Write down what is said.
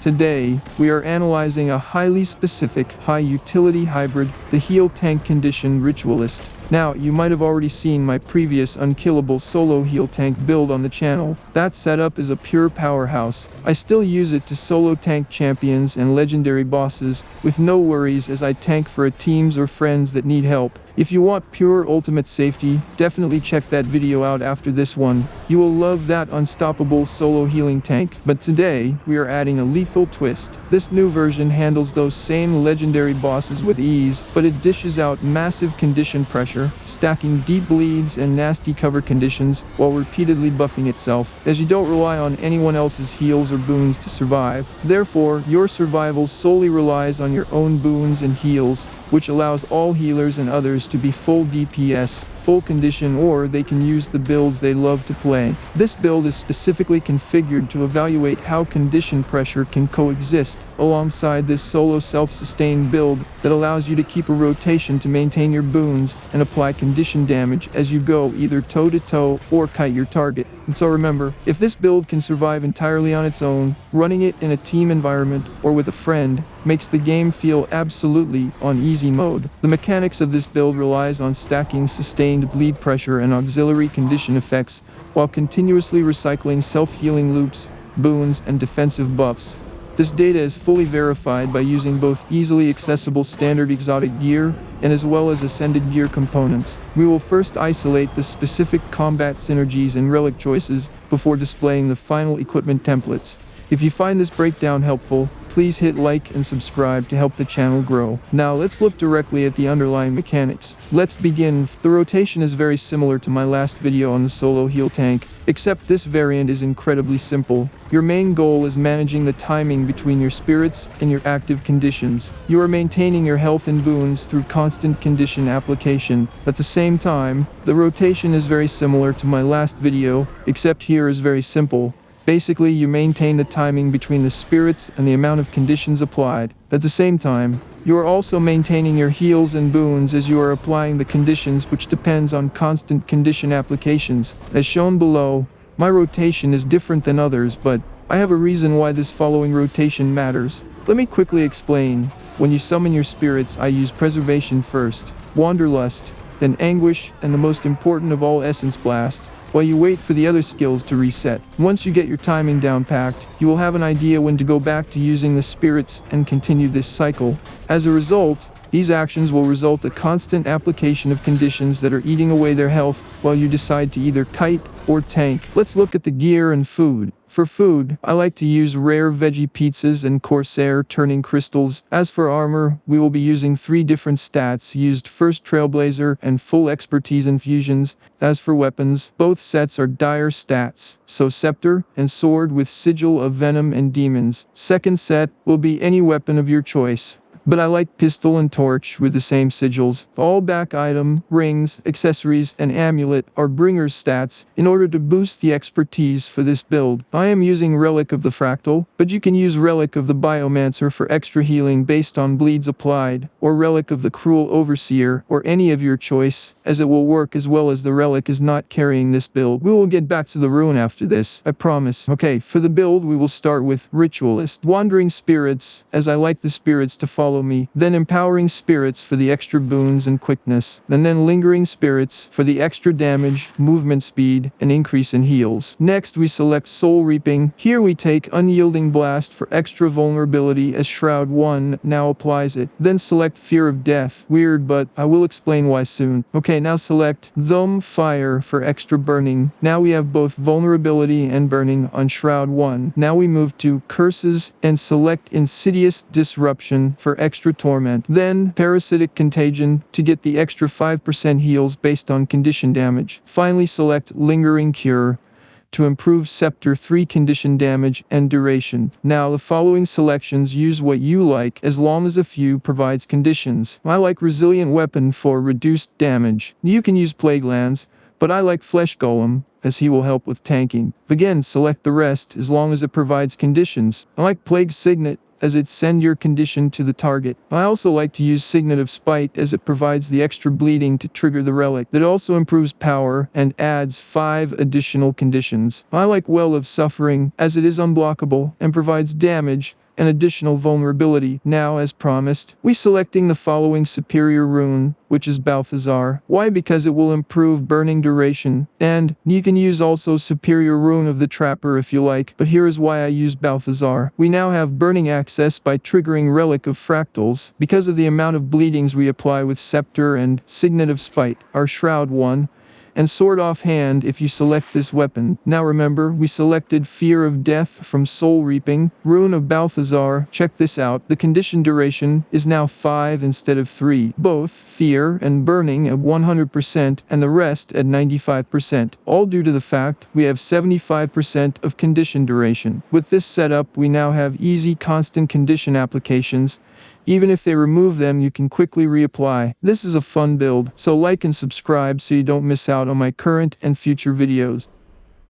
Today, we are analyzing a highly specific, high-utility hybrid, the heal tank condition Ritualist. Now, you might have already seen my previous unkillable solo heal tank build on the channel. That setup is a pure powerhouse. I still use it to solo tank champions and legendary bosses, with no worries as I tank for teams or friends that need help. If you want pure ultimate safety, definitely check that video out after this one. You will love that unstoppable solo healing tank. But today, we are adding a lethal twist. This new version handles those same legendary bosses with ease, but it dishes out massive condition pressure, stacking deep bleeds and nasty cover conditions while repeatedly buffing itself, as you don't rely on anyone else's heals or boons to survive. Therefore, your survival solely relies on your own boons and heals, which allows all healers and others to be full DPS, full condition, or they can use the builds they love to play. This build is specifically configured to evaluate how condition pressure can coexist alongside this solo self-sustained build that allows you to keep a rotation to maintain your boons and apply condition damage as you go either toe-to-toe or kite your target. And so remember, if this build can survive entirely on its own, running it in a team environment or with a friend makes the game feel absolutely on easy mode. The mechanics of this build relies on stacking sustained bleed pressure and auxiliary condition effects while continuously recycling self-healing loops, boons, and defensive buffs. This data is fully verified by using both easily accessible standard exotic gear and as well as ascended gear components. We will first isolate the specific combat synergies and relic choices before displaying the final equipment templates. If you find this breakdown helpful, please hit like and subscribe to help the channel grow. Now let's look directly at the underlying mechanics. Let's begin. The rotation is very similar to my last video on the solo heal tank, except this variant is incredibly simple. Your main goal is managing the timing between your spirits and your active conditions. You are maintaining your health and boons through constant condition application. At the same time, the rotation is very similar to my last video, except here is very simple. Basically, you maintain the timing between the spirits and the amount of conditions applied. At the same time, you are also maintaining your heals and boons as you are applying the conditions, which depends on constant condition applications. As shown below, my rotation is different than others, but I have a reason why this following rotation matters. Let me quickly explain. When you summon your spirits, I use Preservation first, Wanderlust, then Anguish, and the most important of all, Essence Blast, while you wait for the other skills to reset. Once you get your timing down packed, you will have an idea when to go back to using the spirits and continue this cycle. As a result, these actions will result in a constant application of conditions that are eating away their health while you decide to either kite or tank. Let's look at the gear and food. For food, I like to use rare veggie pizzas and Corsair turning crystals. As for armor, we will be using 3 different stats used: first Trailblazer and full expertise infusions. As for weapons, both sets are dire stats, so scepter and sword with sigil of venom and demons. Second set will be any weapon of your choice, but I like pistol and torch with the same sigils. All back item, rings, accessories, and amulet are bringer's stats in order to boost the expertise for this build. I am using Relic of the Fractal, but you can use Relic of the Biomancer for extra healing based on bleeds applied, or Relic of the Cruel Overseer, or any of your choice, as it will work as well as the relic is not carrying this build. We will get back to the rune after this, I promise. Okay, for the build we will start with Ritualist. Wandering Spirits, as I like the spirits to follow me, then Empowering Spirits for the extra boons and quickness, and then Lingering Spirits for the extra damage, movement speed, and increase in heals. Next we select Soul Reaping. Here we take Unyielding Blast for extra vulnerability as Shroud 1 now applies it. Then select Fear of Death. Weird, but I will explain why soon. Okay, now select Thumb Fire for extra burning. Now we have both vulnerability and burning on Shroud 1. Now we move to Curses and select Insidious Disruption for extra torment. Then Parasitic Contagion to get the extra 5% heals based on condition damage. Finally select Lingering Cure to improve Scepter 3 condition damage and duration. Now the following selections use what you like as long as a few provides conditions. I like Resilient Weapon for reduced damage. You can use Plague Lands, but I like Flesh Golem as he will help with tanking. Again, select the rest as long as it provides conditions. I like Plague Signet as it send your condition to the target. I also like to use Signet of Spite as it provides the extra bleeding to trigger the relic. That also improves power and adds 5 additional conditions. I like Well of Suffering as it is unblockable and provides damage, an additional vulnerability. Now, as promised, we selecting the following superior rune, which is Balthazar. Why? Because it will improve burning duration, and you can use also superior rune of the Trapper if you like, but here is why I use Balthazar. We now have burning access by triggering Relic of Fractals, because of the amount of bleedings we apply with Scepter and Signet of Spite, our Shroud one, and Sword Offhand if you select this weapon. Now remember, we selected Fear of Death from Soul Reaping, Rune of Balthazar. Check this out, the condition duration is now 5 instead of 3. Both Fear and Burning at 100% and the rest at 95%. All due to the fact we have 75% of condition duration. With this setup, we now have easy constant condition applications. Even if they remove them, you can quickly reapply. This is a fun build, so like and subscribe so you don't miss out on my current and future videos.